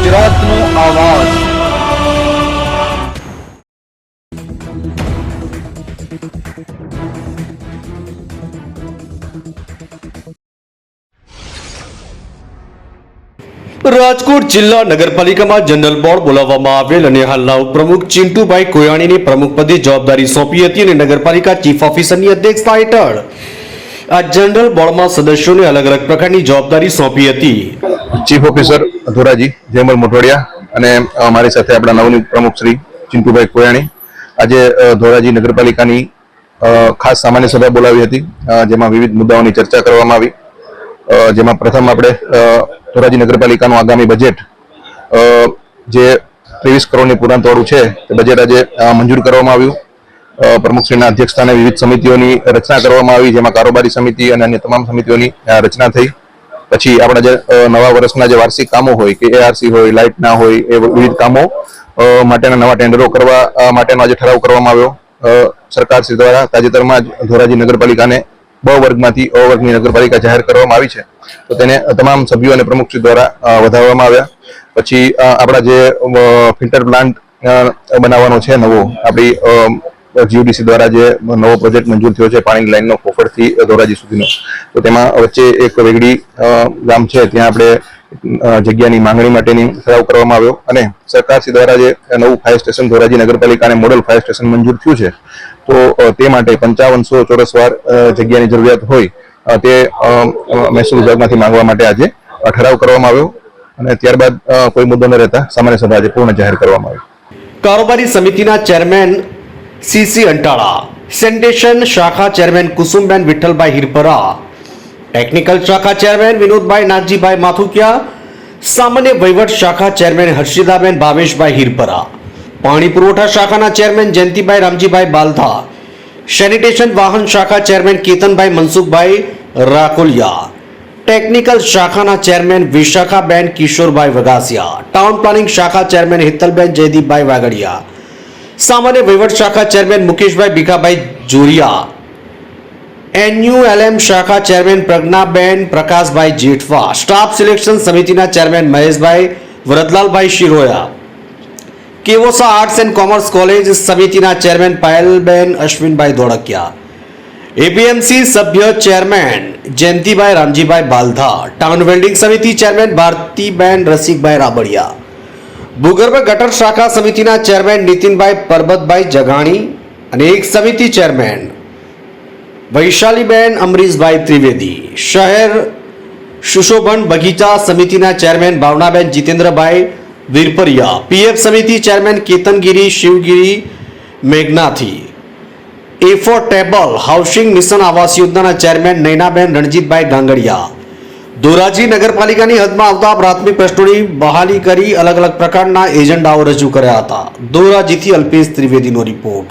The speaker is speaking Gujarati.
ગુજરાતનો આવાજ। રાજકોટ જિલ્લા નગરપાલિકામાં જનરલ બોર્ડ બોલાવવામાં આવેલ અને હાલના ઉપપ્રમુખ ચિંટુભાઈ કોયાણીની પ્રમુખ પદે જવાબદારી સોંપી હતી અને નગરપાલિકા ચીફ ઓફિસરની અધ્યક્ષતા હેઠળ આ જનરલ બોર્ડમાં સદસ્યોને અલગ અલગ પ્રકારની જવાબદારી સોંપી હતી। ચીફ ઓફિસર ધોરાજી જયમલ મોઢવાડિયા અને મારી સાથે આપણા નવનિયુક્ત પ્રમુખ શ્રી ચિંટુભાઈ કોયાણી આજે ધોરાજી નગરપાલિકાની ખાસ સામાન્ય સભા બોલાવી હતી, જેમાં વિવિધ મુદ્દાઓની ચર્ચા કરવામાં આવી। જેમાં પ્રથમ આપણે ધોરાજી નગરપાલિકાનું આગામી બજેટ જે 23 કરોડની પુરાંતવાળું છે તે બજેટ આજે મંજૂર કરવામાં આવ્યું। પ્રમુખશ્રીના અધ્યક્ષસ્થાને વિવિધ સમિતિઓની રચના કરવામાં આવી, જેમાં કારોબારી સમિતિ અને અન્ય તમામ સમિતિઓની રચના થઈ। પછી આપણા જે નવા વર્ષના જે વાર્ષિક કામો હોય કે એઆરસી હોય, લાઇટના હોય, એ વિવિધ કામો માટેના નવા ટેન્ડરો કરવા માટેનો આજે ઠરાવ કરવામાં આવ્યો। સરકારશ્રી દ્વારા તાજેતરમાં જ ધોરાજી નગરપાલિકાને બ વર્ગમાંથી અ વર્ગની નગરપાલિકા જાહેર કરવામાં આવી છે, તો તેને તમામ સભ્યો અને પ્રમુખશ્રી દ્વારા વધારવામાં આવ્યા। પછી આપણા જે ફિલ્ટર પ્લાન્ટ બનાવવાનો છે નવો, આપણી જીયુડીસી દ્વારા જે નવો પ્રોજેક્ટ મંજૂર થયો છે પાણીની લાઈનનો કોફળથી ધોરાજી સુધીનો, તો તેમાં વચ્ચે એક વેગડી ગામ છે ત્યાં આપણે જગ્યાની માંગણી માટેની ઠરાવ કરવામાં આવ્યો। અને સરકારશ્રી દ્વારા જે નવું ફાયર સ્ટેશન ધોરાજી નગરપાલિકાને મોડલ ફાયર સ્ટેશન મંજૂર થયું છે, તો તે માટે 5500 ચોરસવાર જગ્યાની જરૂરિયાત હોય તે મહેસૂલ વિભાગમાંથી માંગવા માટે આજે ઠરાવ કરવામાં આવ્યો અને ત્યારબાદ કોઈ મુદ્દો ન રહેતા સામાન્ય સભા આજે પૂર્ણ જાહેર કરવામાં આવી। કારોબારી સમિતિના ચેરમેન સીસી અંટાળા, સેનિટેશન શાખા ચેરમેન કુસુમબેન વિઠ્ઠલભાઈ હિરપરા, ટેકનિકલ શાખા ચેરમેન વિનોદભાઈ નાગજીભાઈ માથુકિયા, સામાન્ય વહીવટ શાખા ચેરમેન હર્ષિદાબેન ભાવેશભાઈ હિરપરા, પાણી પુરવઠા શાખાના ચેરમેન જયંતિભાઈ રામજીભાઈ બાલધા, સેનિટેશન વાહન શાખા ચેરમેન કેતનભાઈ મનસુખભાઈ રાકોલિયા, ટેકનિકલ શાખાના chairman Vishakhaben Kishorbhai Vagasiya, town planning શાખા ચેરમેન હિતલબેન જયદીપભાઈ વાગડિયા, સામાન્ય વહીવટ શાખા ચેરમેન મુકેશભાઈ ભીખાભાઈ જોરિયા, એનયુએલએમ શાખા chairman Pragnaben Prakashbhai Jethwa, staff selection સમિતિના chairman Maheshbhai Varadlalbhai Shiroya, Kevosa arts and commerce college સમિતિના ચેરમેન પાયલબેન અશ્વિનભાઈ ધોળકિયા, એપીએમસી સભ્ય ચેરમેન જયંતિભાઈ રામજીભાઈ બાલધા, ટાઉન વેલ્ડિંગ સમિતિ ચેરમેન ભારતીબેન રસિકભાઈ રાબડિયા, ભૂગર્ભ ગટર શાખા સમિતિના ચેરમેન નીતિનભાઈ પરબતભાઈ જગાણી અને એક સમિતિ ચેરમેન વૈશાલીબેન અમરીશભાઈ ત્રિવેદી, શહેર સુશોભન બગીચા સમિતિના ચેરમેન ભાવનાબેન જીતેન્દ્રભાઈ વીરપરિયા, પીએફ સમિતિ chairman Ketangiri Sivagiri Meghnathi, એફોર્ટેબલ housing mission આવાસ યોજનાના ચેરમેન નૈનાબેન રણજીતભાઈ ગાંગડિયા, ધોરાજી નગરપાલિકાની હદમાં આવતા પ્રાથમિક પ્રશ્નોની બહાલી કરી અલગ અલગ પ્રકારના એજન્ડાઓ રજૂ કર્યા હતા। ધોરાજીથી અલ્પેશ ત્રિવેદીનો રિપોર્ટ।